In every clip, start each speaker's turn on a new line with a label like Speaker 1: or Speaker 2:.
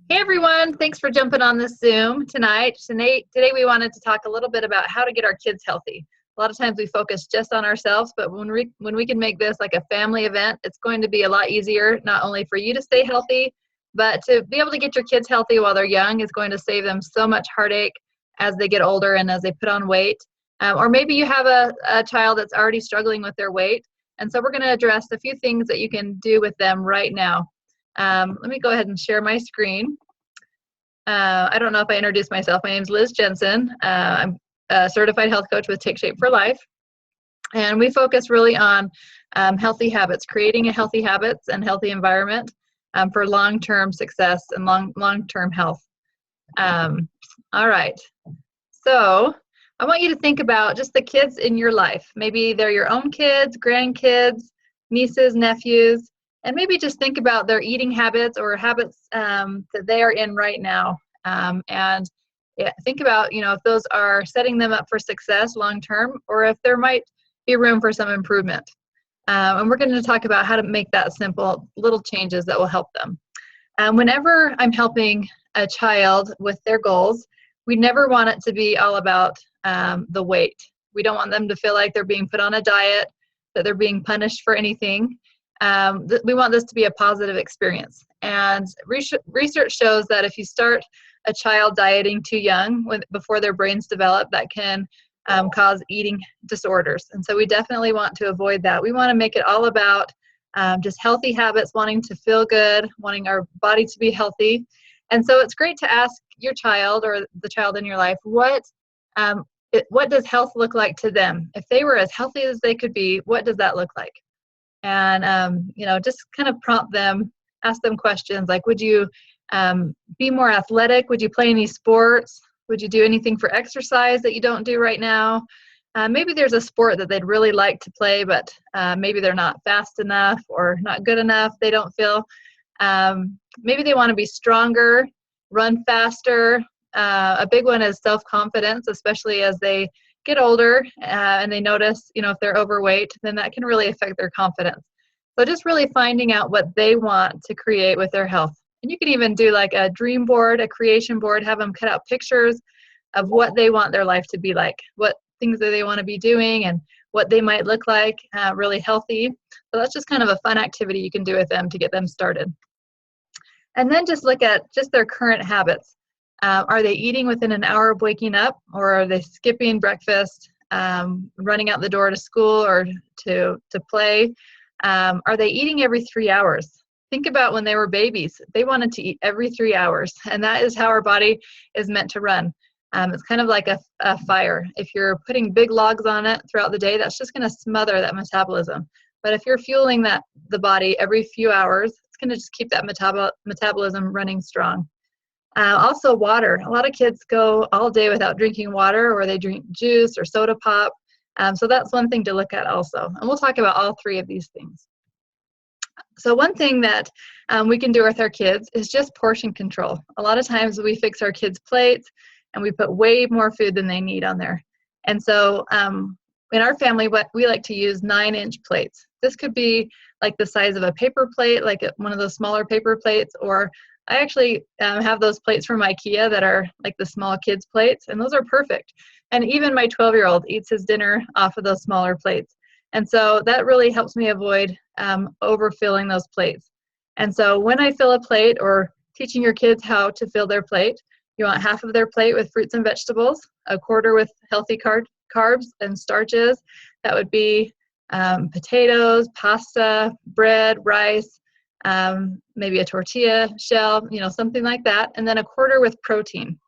Speaker 1: Hey everyone, thanks for jumping on this Zoom tonight. Today we wanted to talk a little bit about how to get our kids healthy. A lot of times we focus just on ourselves, but when we can make this like a family event, it's going to be a lot easier, not only for you to stay healthy, but to be able to get your kids healthy while they're young is going to save them so much heartache as they get older and as they put on weight. Or maybe you have a child that's already struggling with their weight. And so we're going to address a few things that you can do with them right now. Let me go ahead and share my screen. I don't know if I introduced myself. My name is Liz Jensen. I'm a certified health coach with Take Shape for Life. And we focus really on healthy habits, creating a healthy habits and healthy environment for long-term success and long-term health. All right. So I want you to think about just the kids in your life. Maybe they're your own kids, grandkids, nieces, nephews, and maybe just think about their eating habits or habits that they are in right now. And think about, if those are setting them up for success long term, or if there might be room for some improvement. And we're going to talk about how to make that simple little changes that will help them. Whenever I'm helping a child with their goals, we never want it to be all about the weight. We don't want them to feel like they're being put on a diet, that they're being punished for anything. We want this to be a positive experience. And research shows that if you start a child dieting too young, before their brains develop, that can cause eating disorders. And so we definitely want to avoid that. We want to make it all about just healthy habits, wanting to feel good, wanting our body to be healthy. And so it's great to ask your child or the child in your life, what does health look like to them? If they were as healthy as they could be, what does that look like? And, just kind of prompt them, ask them questions like, would you be more athletic? Would you play any sports? Would you do anything for exercise that you don't do right now? Maybe there's a sport that they'd really like to play, but maybe they're not fast enough or not good enough. They don't feel. Maybe they want to be stronger, run faster. A big one is self-confidence, especially as they get older and they notice, if they're overweight, then that can really affect their confidence. So just really finding out what they want to create with their health. And you can even do like a dream board, a creation board, have them cut out pictures of what they want their life to be like, what things that they want to be doing and what they might look like really healthy. So that's just kind of a fun activity you can do with them to get them started. And then just look at just their current habits. Are they eating within an hour of waking up, or are they skipping breakfast, running out the door to school or to play? Are they eating every 3 hours? Think about when they were babies. They wanted to eat every 3 hours, and that is how our body is meant to run. It's kind of like a fire. If you're putting big logs on it throughout the day, that's just going to smother that metabolism. But if you're fueling the body every few hours, it's going to just keep that metabolism running strong. Also water. A lot of kids go all day without drinking water, or they drink juice or soda pop. So that's one thing to look at also. And we'll talk about all three of these things. So one thing that we can do with our kids is just portion control. A lot of times we fix our kids' plates and we put way more food than they need on there. And so in our family, what we like to use 9-inch plates. This could be like the size of a paper plate, like one of those smaller paper plates, or I actually have those plates from IKEA that are like the small kids plates, and those are perfect. And even my 12-year-old eats his dinner off of those smaller plates. And so that really helps me avoid overfilling those plates. And so when I fill a plate, or teaching your kids how to fill their plate, you want half of their plate with fruits and vegetables, a quarter with healthy carbs and starches. That would be potatoes, pasta, bread, rice, maybe a tortilla shell, something like that, and then a quarter with protein.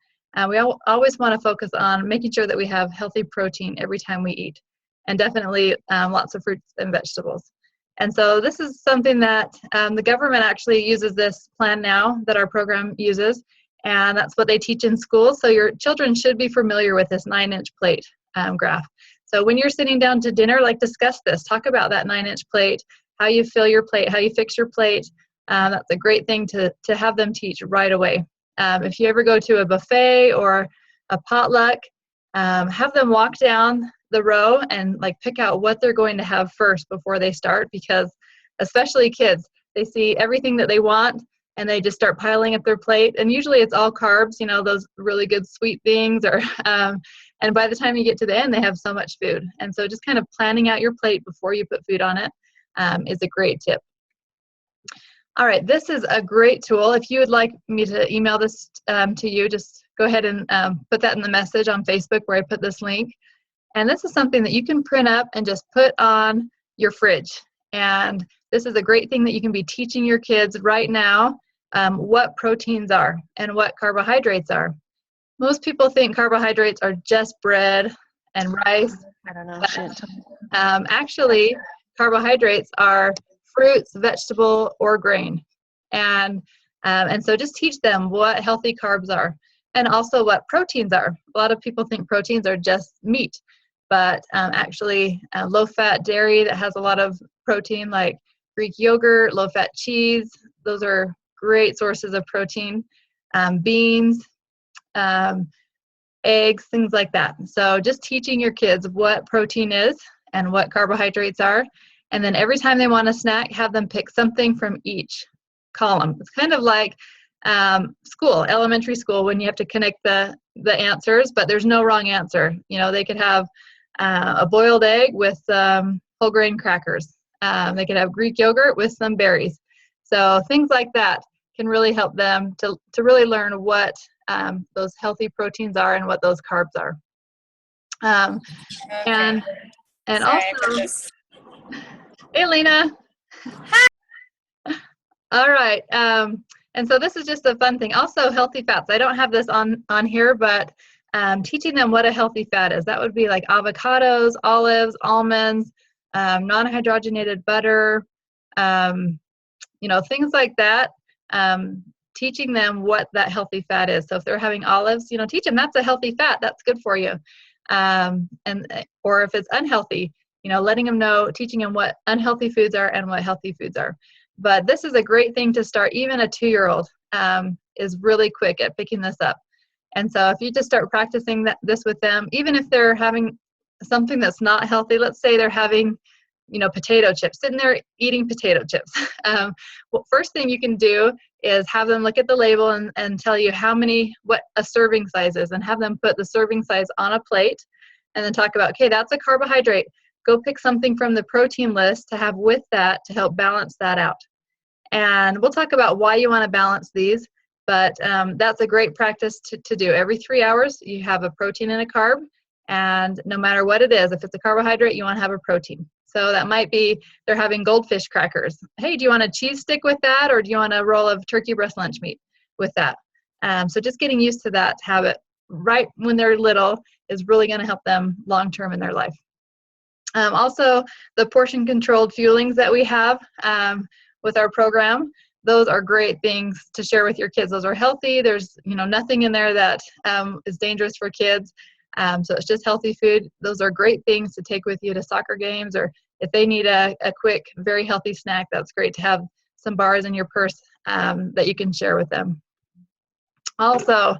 Speaker 1: We always want to focus on making sure that we have healthy protein every time we eat, and definitely lots of fruits and vegetables. And so this is something that the government actually uses this plan now that our program uses, and that's what they teach in school. So your children should be familiar with this 9-inch plate graph. So when you're sitting down to dinner, discuss this, talk about that 9-inch plate, how you fill your plate, how you fix your plate. That's a great thing to have them teach right away. If you ever go to a buffet or a potluck, have them walk down the row and pick out what they're going to have first before they start, because especially kids, they see everything that they want and they just start piling up their plate. And usually it's all carbs, you know, those really good sweet things, or and by the time you get to the end, they have so much food. And so just kind of planning out your plate before you put food on it is a great tip. All right, this is a great tool. If you would like me to email this to you, just go ahead and put that in the message on Facebook where I put this link. And this is something that you can print up and just put on your fridge. And this is a great thing that you can be teaching your kids right now what proteins are and what carbohydrates are. Most people think carbohydrates are just bread and rice.
Speaker 2: I don't know.
Speaker 1: But, actually, carbohydrates are fruits, vegetable, or grain. And so just teach them what healthy carbs are and also what proteins are. A lot of people think proteins are just meat, but actually low-fat dairy that has a lot of protein, like Greek yogurt, low-fat cheese, those are great sources of protein. Beans, eggs, things like that. So just teaching your kids what protein is and what carbohydrates are. And then every time they want a snack, have them pick something from each column. It's kind of like school, elementary school, when you have to connect the answers, but there's no wrong answer. You know, they could have a boiled egg with whole grain crackers. They could have Greek yogurt with some berries. So things like that can really help them to really learn what those healthy proteins are and what those carbs are.
Speaker 2: Okay.
Speaker 1: And
Speaker 2: Sorry,
Speaker 1: also, hey, Lena. Hi. All right. And so this is just a fun thing. Also, healthy fats. I don't have this on here, but teaching them what a healthy fat is. That would be like avocados, olives, almonds, non-hydrogenated butter, you know, things like that. Teaching them what that healthy fat is. So if they're having olives, you know, teach them that's a healthy fat. That's good for you. Or if it's unhealthy, you know, letting them know, teaching them what unhealthy foods are and what healthy foods are. But this is a great thing to start. Even a 2-year-old is really quick at picking this up. And so if you just start practicing this with them, even if they're having something that's not healthy, let's say they're having, you know, potato chips, sitting there eating potato chips. Well, first thing you can do is have them look at the label and tell you what a serving size is, and have them put the serving size on a plate and then talk about, okay, that's a carbohydrate. Go pick something from the protein list to have with that to help balance that out. And we'll talk about why you want to balance these, but that's a great practice to do. Every 3 hours, you have a protein and a carb, and no matter what it is, if it's a carbohydrate, you want to have a protein. So that might be they're having goldfish crackers. Hey, do you want a cheese stick with that, or do you want a roll of turkey breast lunch meat with that? So just getting used to that habit right when they're little is really going to help them long-term in their life. Also, the portion-controlled fuelings that we have with our program, those are great things to share with your kids. Those are healthy. There's, you know, nothing in there that is dangerous for kids. So it's just healthy food. Those are great things to take with you to soccer games, or if they need a quick, very healthy snack, that's great to have some bars in your purse that you can share with them. Also,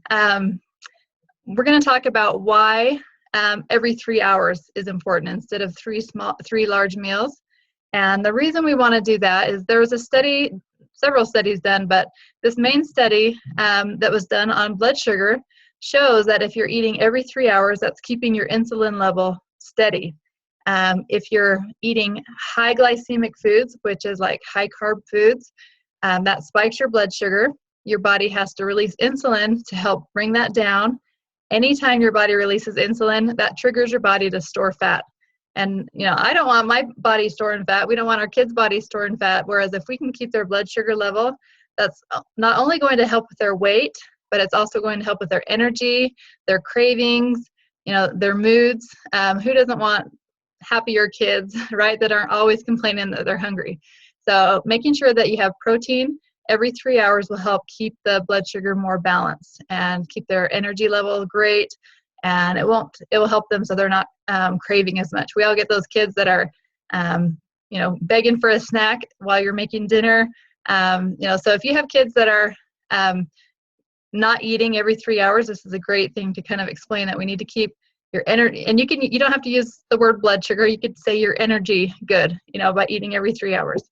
Speaker 1: we're going to talk about why every 3 hours is important instead of three large meals. And the reason we want to do that is there was a study, several studies done, but this main study that was done on blood sugar shows that if you're eating every 3 hours, that's keeping your insulin level steady. If you're eating high glycemic foods, which is like high carb foods, that spikes your blood sugar. Your body has to release insulin to help bring that down. Anytime your body releases insulin, that triggers your body to store fat. And, you know, I don't want my body storing fat. We don't want our kids' bodies storing fat. Whereas if we can keep their blood sugar level, that's not only going to help with their weight, but it's also going to help with their energy, their cravings, you know, their moods. Who doesn't want happier kids, right, that aren't always complaining that they're hungry? So making sure that you have protein every 3 hours will help keep the blood sugar more balanced and keep their energy level great. And it will help them so they're not craving as much. We all get those kids that are, you know, begging for a snack while you're making dinner. You know, so if you have kids that are not eating every 3 hours, this is a great thing to kind of explain that we need to keep your energy. And you don't have to use the word blood sugar. You could say your energy good, you know, by eating every 3 hours.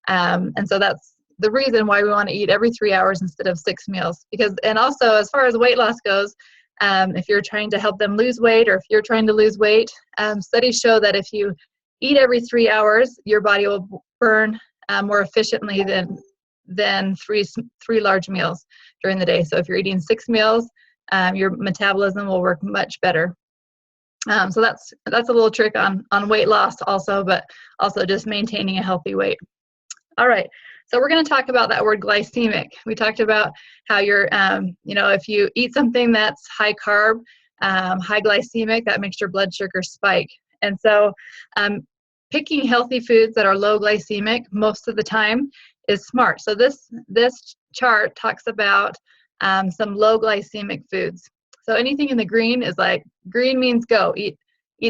Speaker 1: And so that's the reason why we want to eat every 3 hours instead of 6 meals. Because, and also as far as weight loss goes, if you're trying to help them lose weight, or if you're trying to lose weight, studies show that if you eat every 3 hours, your body will burn more efficiently than three large meals during the day. So if you're eating 6 meals, your metabolism will work much better. So that's a little trick on weight loss also, but also just maintaining a healthy weight. All right, so we're going to talk about that word glycemic. We talked about how you're, if you eat something that's high carb, high glycemic, that makes your blood sugar spike. And so picking healthy foods that are low glycemic most of the time is smart. So this chart talks about some low glycemic foods. So anything in the green is like, green means go, eat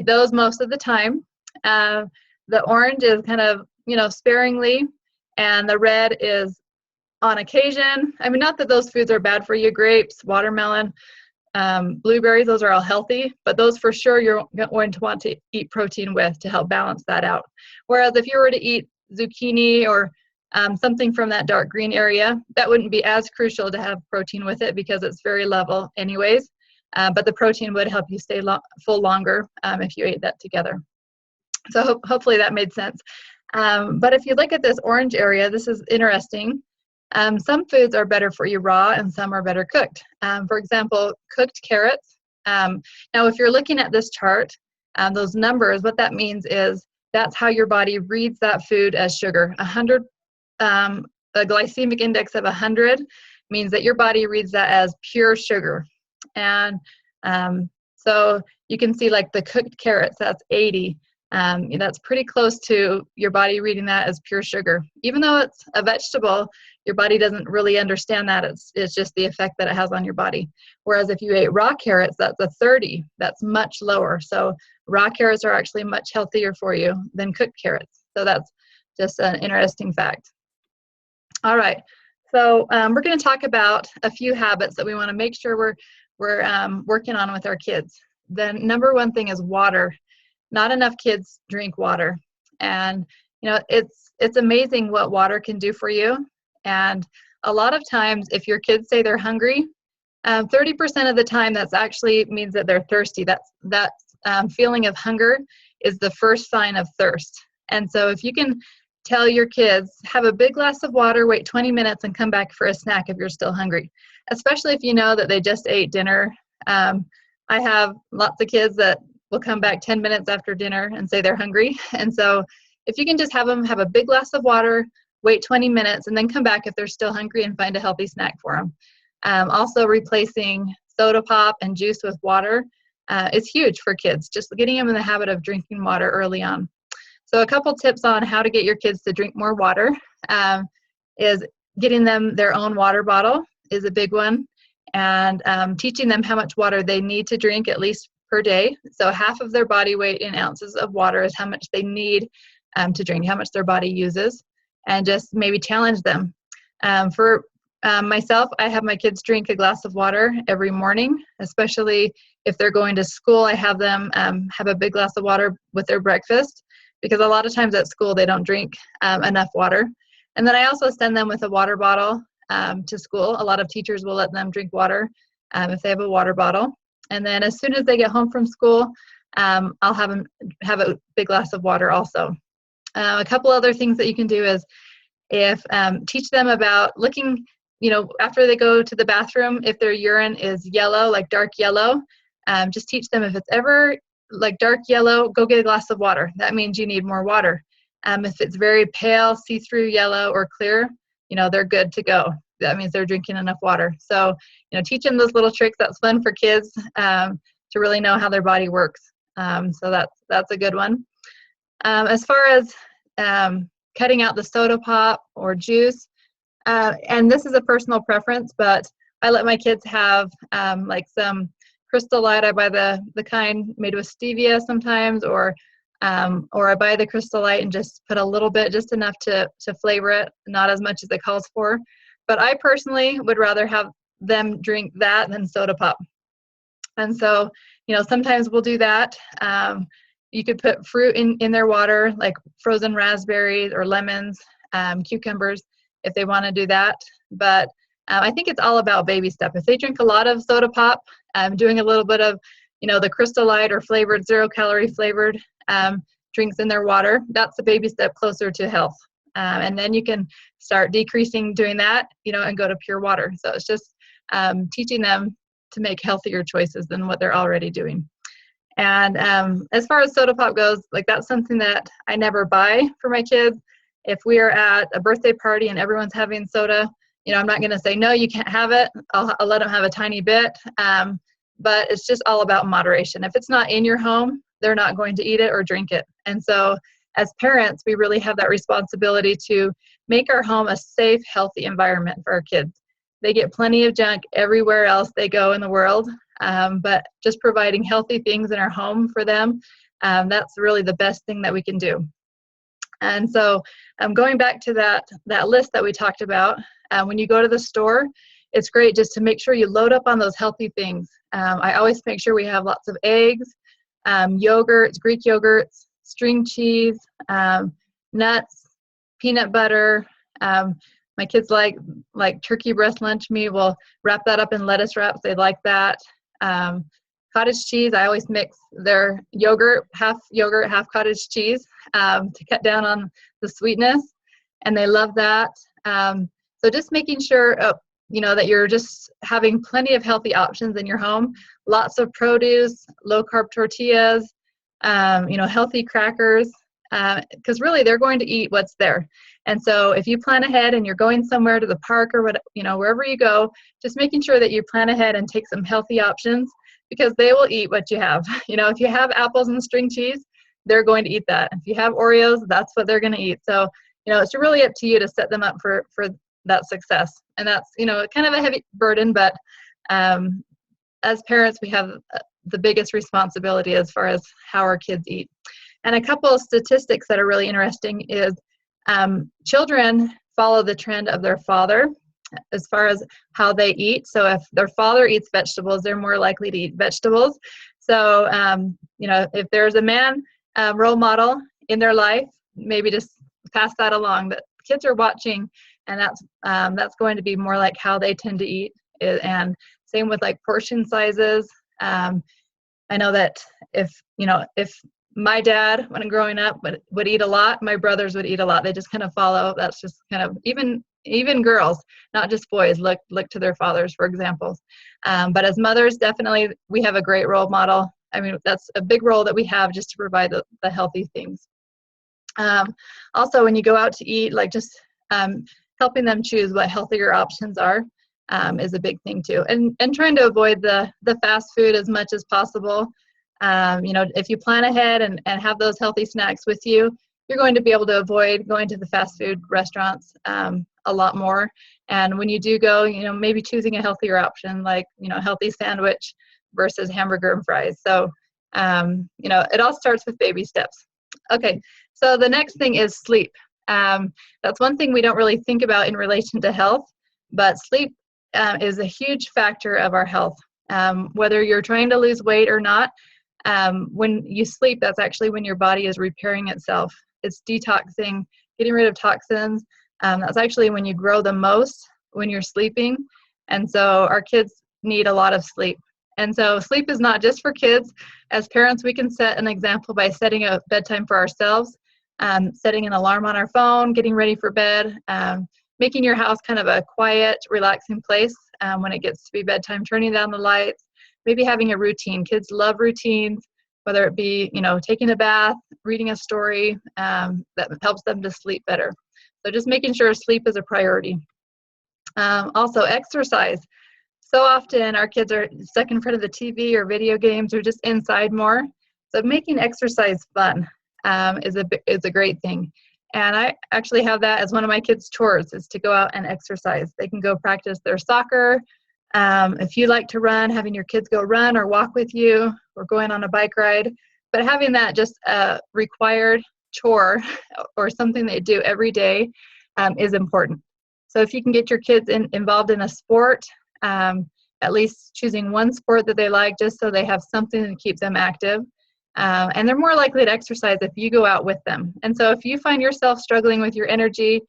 Speaker 1: those most of the time. The orange is kind of, sparingly, and the red is on occasion. I mean, not that those foods are bad for you, grapes, watermelon, blueberries, those are all healthy, but those for sure you're going to want to eat protein with to help balance that out. Whereas if you were to eat zucchini or something from that dark green area, that wouldn't be as crucial to have protein with it because it's very level anyways. But the protein would help you stay full longer if you ate that together. So hopefully that made sense. But if you look at this orange area, this is interesting. Some foods are better for you raw and some are better cooked. For example, cooked carrots. Now, if you're looking at this chart, those numbers, what that means is that's how your body reads that food as sugar. A glycemic index of 100 means that your body reads that as pure sugar. And so you can see like the cooked carrots, that's 80. That's pretty close to your body reading that as pure sugar. Even though it's a vegetable, your body doesn't really understand that. It's just the effect that it has on your body. Whereas if you ate raw carrots, that's a 30. That's much lower. So raw carrots are actually much healthier for you than cooked carrots. So that's just an interesting fact. All right. So we're going to talk about a few habits that we want to make sure we're working on with our kids. The number one thing is water. Not enough kids drink water, and it's amazing what water can do for you. And a lot of times, if your kids say they're hungry, 30% of the time that's actually means that they're thirsty. That feeling of hunger is the first sign of thirst. And so if you can tell your kids, have a big glass of water, wait 20 minutes, and come back for a snack if you're still hungry, especially if you know that they just ate dinner. I have lots of kids that will come back 10 minutes after dinner and say they're hungry. And so if you can just have them have a big glass of water, wait 20 minutes, and then come back if they're still hungry and find a healthy snack for them. Also replacing soda pop and juice with water is huge for kids, just getting them in the habit of drinking water early on. So a couple tips on how to get your kids to drink more water is getting them their own water bottle is a big one, and teaching them how much water they need to drink at least per day. So half of their body weight in ounces of water is how much they need to drink, how much their body uses, and just maybe challenge them. For myself, I have my kids drink a glass of water every morning, especially if they're going to school. I have them have a big glass of water with their breakfast, because a lot of times at school they don't drink enough water. And then I also send them with a water bottle to school. A lot of teachers will let them drink water if they have a water bottle. And then as soon as they get home from school, I'll have them have a big glass of water also. A couple other things that you can do is teach them about looking, after they go to the bathroom, if their urine is yellow, like dark yellow, just teach them if it's ever like dark yellow, go get a glass of water. That means you need more water. If it's very pale, see-through yellow or clear, they're good to go. That means they're drinking enough water. So, teach them those little tricks. That's fun for kids to really know how their body works. So that's a good one. As far as cutting out the soda pop or juice, and this is a personal preference, but I let my kids have like some Crystal Light. I buy the kind made with stevia sometimes, or I buy the Crystal Light and just put a little bit, just enough to flavor it, not as much as it calls for. But I personally would rather have them drink that than soda pop. And so, sometimes we'll do that. You could put fruit in their water, like frozen raspberries or lemons, cucumbers, if they want to do that. But I think it's all about baby step. If they drink a lot of soda pop, doing a little bit of, the Crystal Light or flavored, 0-calorie flavored drinks in their water, that's a baby step closer to health. And then you can start decreasing doing that, and go to pure water. So it's just teaching them to make healthier choices than what they're already doing. And as far as soda pop goes, like that's something that I never buy for my kids. If we are at a birthday party and everyone's having soda, I'm not going to say, no, you can't have it. I'll let them have a tiny bit. But it's just all about moderation. If it's not in your home, they're not going to eat it or drink it. And so as parents, we really have that responsibility to make our home a safe, healthy environment for our kids. They get plenty of junk everywhere else they go in the world, but just providing healthy things in our home for them, that's really the best thing that we can do. And so going back to that list that we talked about, when you go to the store, it's great just to make sure you load up on those healthy things. I always make sure we have lots of eggs, yogurts, Greek yogurts, string cheese, nuts, peanut butter. My kids like turkey breast lunch meat. We'll wrap that up in lettuce wraps. They like that. Cottage cheese, I always mix their yogurt, half cottage cheese, to cut down on the sweetness, and they love that. So just making sure, that you're just having plenty of healthy options in your home, lots of produce, low-carb tortillas, healthy crackers, because really they're going to eat what's there. And so if you plan ahead and you're going somewhere to the park or wherever you go, just making sure that you plan ahead and take some healthy options, because they will eat what you have. If you have apples and string cheese, they're going to eat that. If you have Oreos, that's what they're going to eat. So, it's really up to you to set them up for that success. And that's, kind of a heavy burden, but as parents, we have the biggest responsibility as far as how our kids eat. And a couple of statistics that are really interesting is children follow the trend of their father as far as how they eat. So if their father eats vegetables, they're more likely to eat vegetables. So, if there's a man role model in their life, maybe just pass that along. That kids are watching, and that's going to be more like how they tend to eat. And same with like portion sizes. I know that if my dad, when growing up, would eat a lot, my brothers would eat a lot. They just kind of follow. That's just kind of even girls, not just boys, look to their fathers for examples. But as mothers, definitely we have a great role model. I mean, that's a big role that we have, just to provide the healthy things. Also, when you go out to eat, like just helping them choose what healthier options are is a big thing too. And trying to avoid the fast food as much as possible. If you plan ahead and have those healthy snacks with you, you're going to be able to avoid going to the fast food restaurants a lot more. And when you do go, maybe choosing a healthier option, like, healthy sandwich versus hamburger and fries. So, it all starts with baby steps. Okay, so the next thing is sleep. That's one thing we don't really think about in relation to health, but sleep is a huge factor of our health. Whether you're trying to lose weight or not, when you sleep, that's actually when your body is repairing itself. It's detoxing, getting rid of toxins. That's actually when you grow the most, when you're sleeping. And so our kids need a lot of sleep. And so sleep is not just for kids. As parents, we can set an example by setting a bedtime for ourselves, setting an alarm on our phone, getting ready for bed, making your house kind of a quiet, relaxing place when it gets to be bedtime, turning down the lights, maybe having a routine. Kids love routines, whether it be, taking a bath, reading a story, that helps them to sleep better. So just making sure sleep is a priority. Also, exercise. So often our kids are stuck in front of the TV or video games or just inside more. So making exercise fun is a great thing. And I actually have that as one of my kids' chores, is to go out and exercise. They can go practice their soccer. If you like to run, having your kids go run or walk with you, or going on a bike ride. But having that just a required chore or something they do every day is important. So if you can get your kids involved in a sport, at least choosing one sport that they like, just so they have something to keep them active. And they're more likely to exercise if you go out with them. And so if you find yourself struggling with your energy,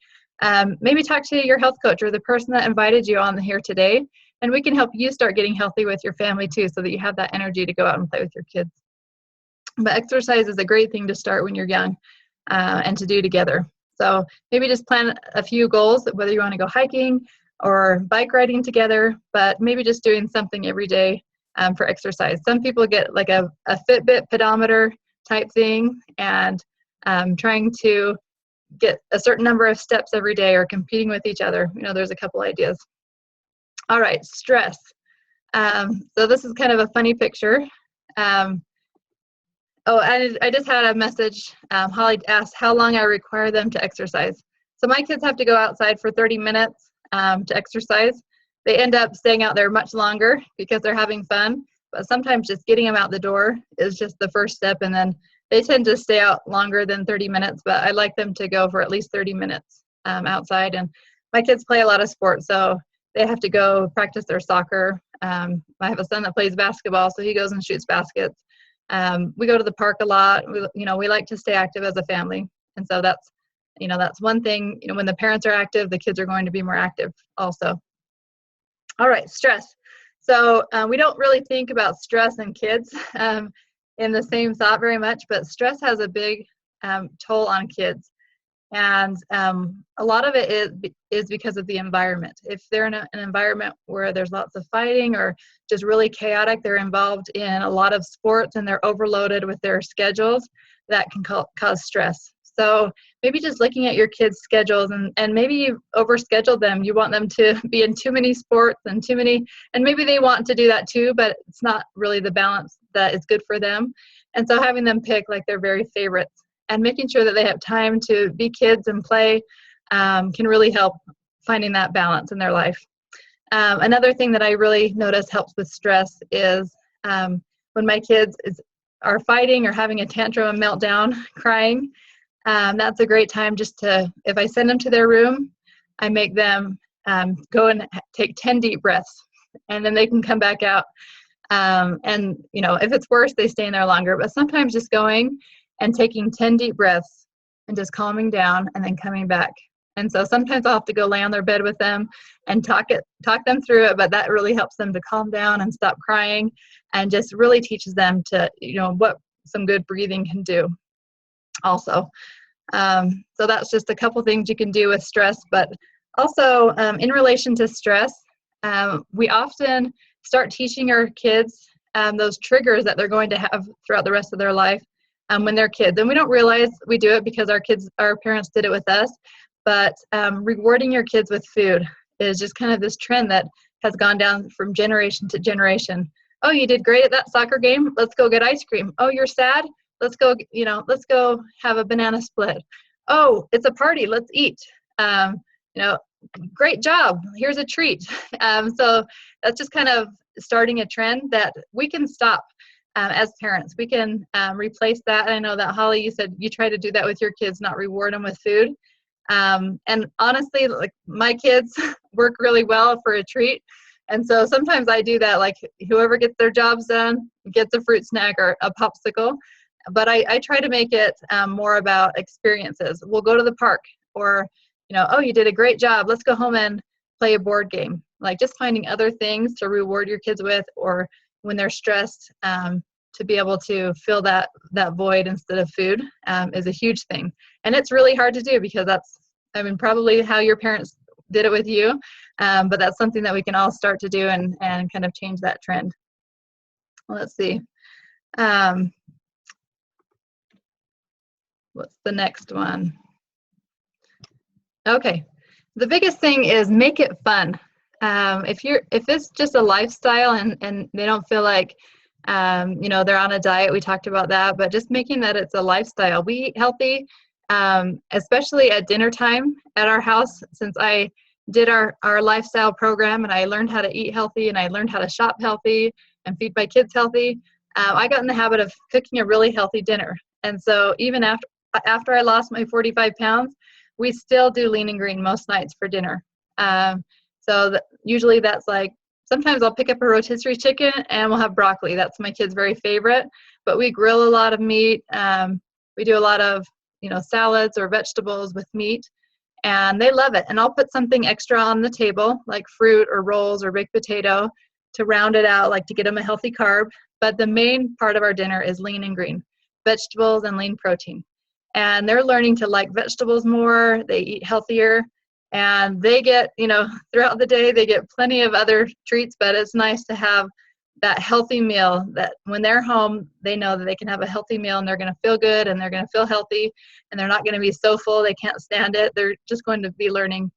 Speaker 1: maybe talk to your health coach or the person that invited you on here today, and we can help you start getting healthy with your family too, so that you have that energy to go out and play with your kids. But exercise is a great thing to start when you're young, and to do together. So maybe just plan a few goals, whether you want to go hiking or bike riding together, but maybe just doing something every day for exercise. Some people get like a Fitbit pedometer type thing, and trying to get a certain number of steps every day, or competing with each other. There's a couple ideas. All right, stress. So this is kind of a funny picture. I just had a message. Holly asked how long I require them to exercise. So my kids have to go outside for 30 minutes to exercise. They end up staying out there much longer because they're having fun, but sometimes just getting them out the door is just the first step, and then they tend to stay out longer than 30 minutes, but I like them to go for at least 30 minutes outside. And my kids play a lot of sports, so they have to go practice their soccer. I have a son that plays basketball, so he goes and shoots baskets. We go to the park a lot. We like to stay active as a family. And so that's one thing. When the parents are active, the kids are going to be more active also. All right, stress. So we don't really think about stress in kids in the same thought very much, but stress has a big toll on kids. And a lot of it is because of the environment. If they're in an environment where there's lots of fighting or just really chaotic, they're involved in a lot of sports and they're overloaded with their schedules, that can cause stress. So maybe just looking at your kids' schedules, and maybe you've overscheduled them. You want them to be in too many sports and maybe they want to do that too, but it's not really the balance that is good for them. And so having them pick like their very favorites, and making sure that they have time to be kids and play can really help finding that balance in their life. Another thing that I really notice helps with stress is when my kids are fighting or having a tantrum, a meltdown, crying. That's a great time if I send them to their room, I make them go and take 10 deep breaths, and then they can come back out. And if it's worse, they stay in there longer. But sometimes just going and taking 10 deep breaths and just calming down and then coming back. And so sometimes I'll have to go lay on their bed with them and talk them through it, but that really helps them to calm down and stop crying, and just really teaches them to, what some good breathing can do also. So that's just a couple things you can do with stress, but also in relation to stress, we often start teaching our kids those triggers that they're going to have throughout the rest of their life. When they're kids, and we don't realize we do it because our parents did it with us, but rewarding your kids with food is just kind of this trend that has gone down from generation to generation. Oh, you did great at that soccer game. Let's go get ice cream. Oh, you're sad. Let's go have a banana split. Oh, it's a party. Let's eat. Great job. Here's a treat. So that's just kind of starting a trend that we can stop. As parents, we can replace that. And I know that, Holly, you said you try to do that with your kids, not reward them with food. And honestly, like, my kids work really well for a treat. And so sometimes I do that, like whoever gets their jobs done gets a fruit snack or a popsicle. But I try to make it more about experiences. We'll go to the park, or, oh, you did a great job. Let's go home and play a board game. Like, just finding other things to reward your kids with, or when they're stressed, to be able to fill that void instead of food is a huge thing. And it's really hard to do because that's, probably how your parents did it with you. But that's something that we can all start to do and kind of change that trend. Let's see. What's the next one? Okay. The biggest thing is make it fun. If it's just a lifestyle and they don't feel like, they're on a diet, we talked about that, but just making that it's a lifestyle. We eat healthy, especially at dinner time at our house. Since I did our lifestyle program and I learned how to eat healthy and I learned how to shop healthy and feed my kids healthy, I got in the habit of cooking a really healthy dinner. And so even after I lost my 45 pounds, we still do lean and green most nights for dinner. Usually that's like, sometimes I'll pick up a rotisserie chicken and we'll have broccoli. That's my kid's very favorite. But we grill a lot of meat. We do a lot of, salads or vegetables with meat. and they love it. And I'll put something extra on the table, like fruit or rolls or baked potato, to round it out, like to get them a healthy carb. But the main part of our dinner is lean and green, vegetables and lean protein. And they're learning to like vegetables more, they eat healthier, and they get, throughout the day, they get plenty of other treats, but it's nice to have that healthy meal that when they're home, they know that they can have a healthy meal and they're going to feel good and they're going to feel healthy and they're not going to be so full they can't stand it. They're just going to be learning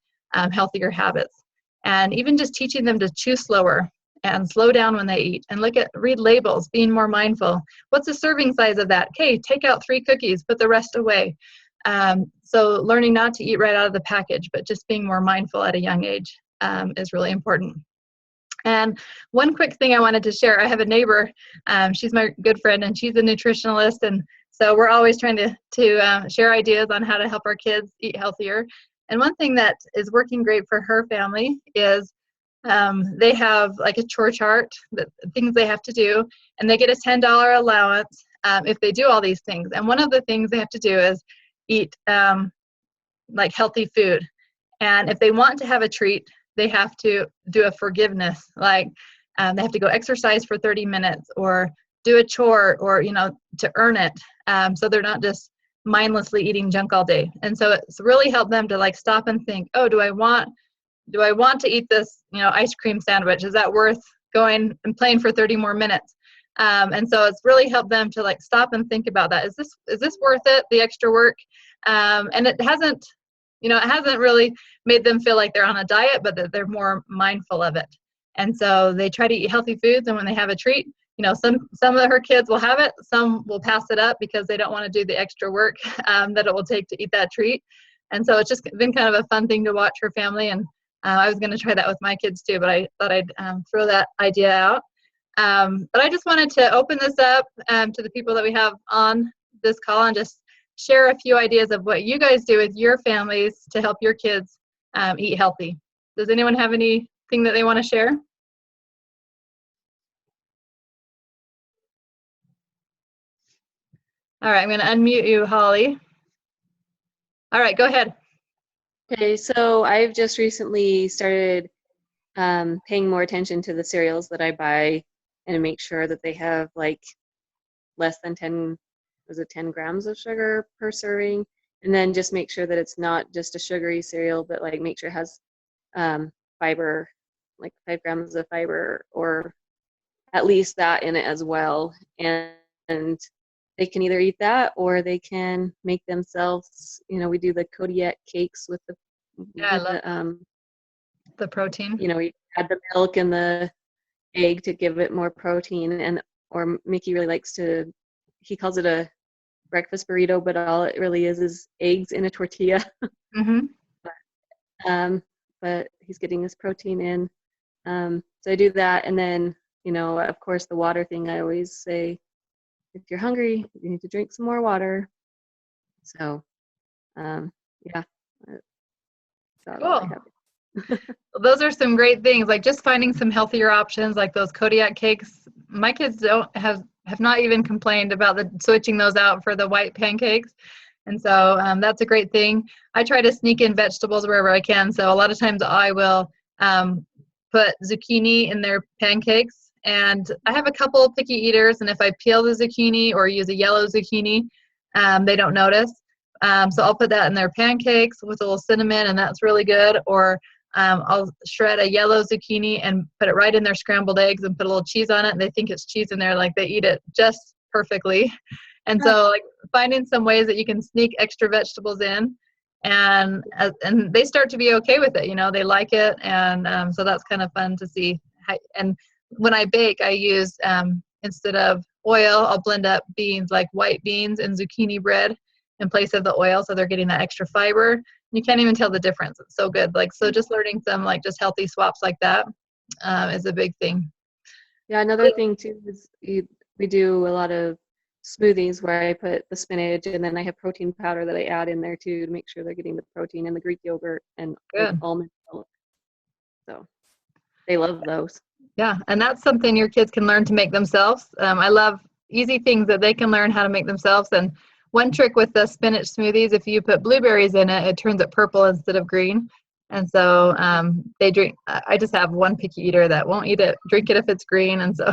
Speaker 1: healthier habits. And even just teaching them to chew slower and slow down when they eat and read labels, being more mindful. What's the serving size of that? Okay, take out 3 cookies, put the rest away. So learning not to eat right out of the package, but just being more mindful at a young age is really important. And one quick thing I wanted to share, I have a neighbor, she's my good friend, and she's a nutritionalist, and so we're always trying to share ideas on how to help our kids eat healthier. And one thing that is working great for her family is they have like a chore chart, the things they have to do, and they get a $10 allowance if they do all these things. And one of the things they have to do is eat like healthy food. And if they want to have a treat, they have to do a forgiveness, like they have to go exercise for 30 minutes or do a chore or, to earn it. So they're not just mindlessly eating junk all day. And so it's really helped them to like stop and think, oh, do I want to eat this, ice cream sandwich? Is that worth going and playing for 30 more minutes? And so it's really helped them to like stop and think about that. Is this worth it, the extra work? And it hasn't really made them feel like they're on a diet, but that they're more mindful of it. And so they try to eat healthy foods, and when they have a treat, some of her kids will have it, some will pass it up because they don't want to do the extra work that it will take to eat that treat. And so it's just been kind of a fun thing to watch her family. And I was going to try that with my kids too, but I thought I'd throw that idea out. But I just wanted to open this up to the people that we have on this call and just share a few ideas of what you guys do with your families to help your kids eat healthy. Does anyone have anything that they want to share? All right, I'm going to unmute you, Holly. All right, go ahead.
Speaker 2: Okay, so I've just recently started paying more attention to the cereals that I buy and make sure that they have like less than 10 grams of sugar per serving, and then just make sure that it's not just a sugary cereal, but like make sure it has fiber, like 5 grams of fiber or at least that in it as well. And they can either eat that or they can make themselves, we do the Kodiak cakes with the
Speaker 1: the protein.
Speaker 2: You add the milk and the egg to give it more protein, or Mickey really likes he calls it a breakfast burrito, but all it really is eggs in a tortilla.
Speaker 1: Mm-hmm.
Speaker 2: But he's getting his protein in. So I do that, and then, of course, the water thing, I always say, if you're hungry, you need to drink some more water. So, yeah.
Speaker 1: Cool. Those are some great things, like just finding some healthier options like those Kodiak cakes. My kids have not even complained about switching those out for the white pancakes. And so that's a great thing. I try to sneak in vegetables wherever I can. So a lot of times I will put zucchini in their pancakes. And I have a couple of picky eaters, and if I peel the zucchini or use a yellow zucchini, they don't notice. So I'll put that in their pancakes with a little cinnamon, and that's really good. Or I'll shred a yellow zucchini and put it right in their scrambled eggs and put a little cheese on it, and they think it's cheese in there, like they eat it just perfectly. And so like finding some ways that you can sneak extra vegetables in, and they start to be okay with it, they like it. And so that's kind of fun to see. And when I bake, I use, instead of oil, I'll blend up beans, like white beans and zucchini bread in place of the oil, so they're getting that extra fiber. You can't even tell the difference. It's so good. So just learning some just healthy swaps like that is a big thing.
Speaker 2: Yeah, another thing too is we do a lot of smoothies where I put the spinach, and then I have protein powder that I add in there too to make sure they're getting the protein, and the Greek yogurt and like almond milk. So they love those.
Speaker 1: Yeah, and that's something your kids can learn to make themselves. I love easy things that they can learn how to make themselves. And one trick with the spinach smoothies, if you put blueberries in it, it turns it purple instead of green. And so they drink. I just have one picky eater that won't drink it if it's green. And so,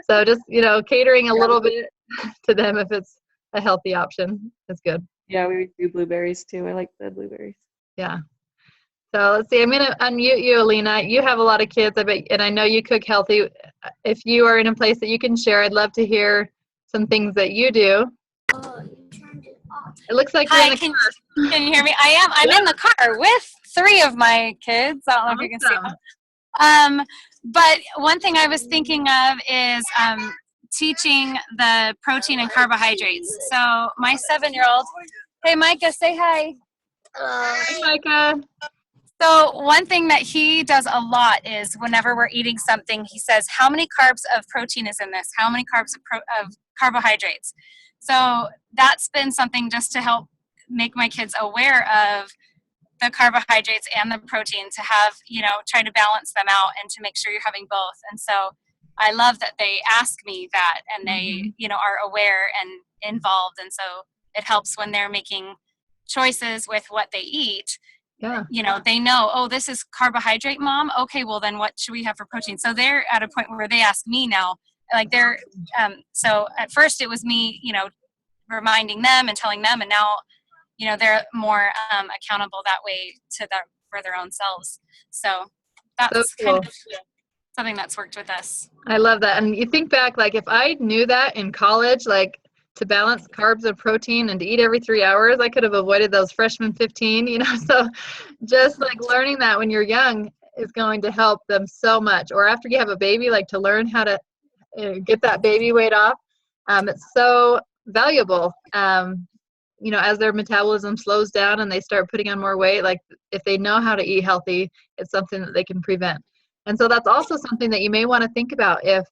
Speaker 1: so just catering a little bit to them if it's a healthy option is good.
Speaker 2: Yeah, we do blueberries too. I like the blueberries.
Speaker 1: Yeah. So let's see. I'm gonna unmute you, Alina. You have a lot of kids, I bet, and I know you cook healthy. If you are in a place that you can share, I'd love to hear some things that you do. It looks like you're in the car.
Speaker 3: Can you hear me? I am. I'm in the car with 3 of my kids. I don't know if you can see them. But one thing I was thinking of is teaching the protein and carbohydrates. So my 7-year-old, hey Micah, say hi.
Speaker 1: Hey, Micah.
Speaker 3: So one thing that he does a lot is whenever we're eating something, he says, how many carbs of protein is in this? How many carbs of carbohydrates? So that's been something just to help make my kids aware of the carbohydrates and the protein, to have, try to balance them out and to make sure you're having both. And so I love that they ask me that, and they, are aware and involved. And so it helps when they're making choices with what they eat.
Speaker 1: Yeah.
Speaker 3: They know, oh, this is carbohydrate, Mom. Okay, well then what should we have for protein? So they're at a point where they ask me now, like they're, so at first it was me, reminding them and telling them, and now, they're more accountable that way for their own selves. So that's
Speaker 1: so cool.
Speaker 3: kind of something that's worked with us.
Speaker 1: I love that. And you think back, like if I knew that in college, like to balance carbs and protein and to eat every 3 hours, I could have avoided those freshman 15, so just like learning that when you're young is going to help them so much. Or after you have a baby, like to learn how to get that baby weight off. It's so valuable. As their metabolism slows down and they start putting on more weight, like if they know how to eat healthy, it's something that they can prevent. And so that's also something that you may want to think about if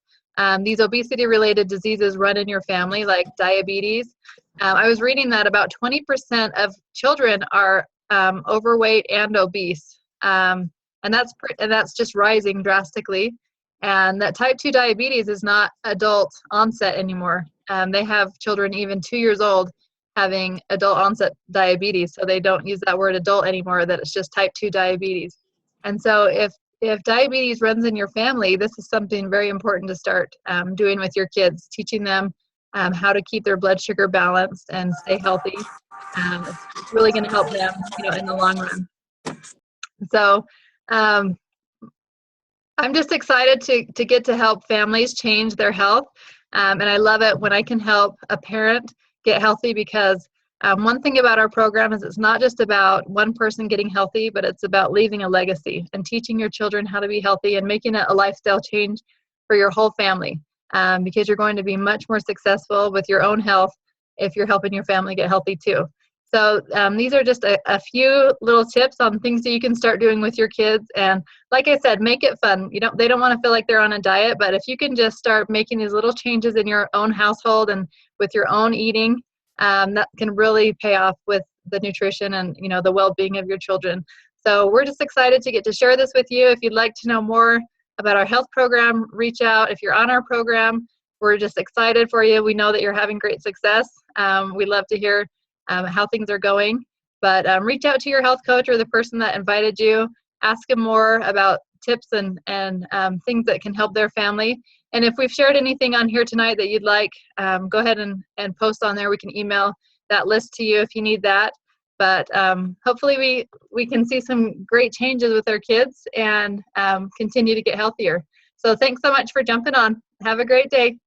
Speaker 1: these obesity-related diseases run in your family, like diabetes. I was reading that about 20% of children are overweight and obese, and that's just rising drastically. And that type 2 diabetes is not adult onset anymore. They have children even 2 years old having adult onset diabetes, so they don't use that word adult anymore, that it's just type 2 diabetes. And so if diabetes runs in your family, this is something very important to start doing with your kids, teaching them how to keep their blood sugar balanced and stay healthy. It's really going to help them, in the long run. So I'm just excited to get to help families change their health. And I love it when I can help a parent get healthy, because one thing about our program is it's not just about one person getting healthy, but it's about leaving a legacy and teaching your children how to be healthy and making it a lifestyle change for your whole family, because you're going to be much more successful with your own health if you're helping your family get healthy too. So these are just a few little tips on things that you can start doing with your kids. And like I said, make it fun. They don't want to feel like they're on a diet, but if you can just start making these little changes in your own household and with your own eating, that can really pay off with the nutrition and the well-being of your children. So we're just excited to get to share this with you. If you'd like to know more about our health program, reach out. If you're on our program, we're just excited for you. We know that you're having great success. We love to hear how things are going, but reach out to your health coach or the person that invited you. Ask them more about tips and things that can help their family. And if we've shared anything on here tonight that you'd like, go ahead and post on there. We can email that list to you if you need that. But hopefully we can see some great changes with our kids and continue to get healthier. So thanks so much for jumping on. Have a great day.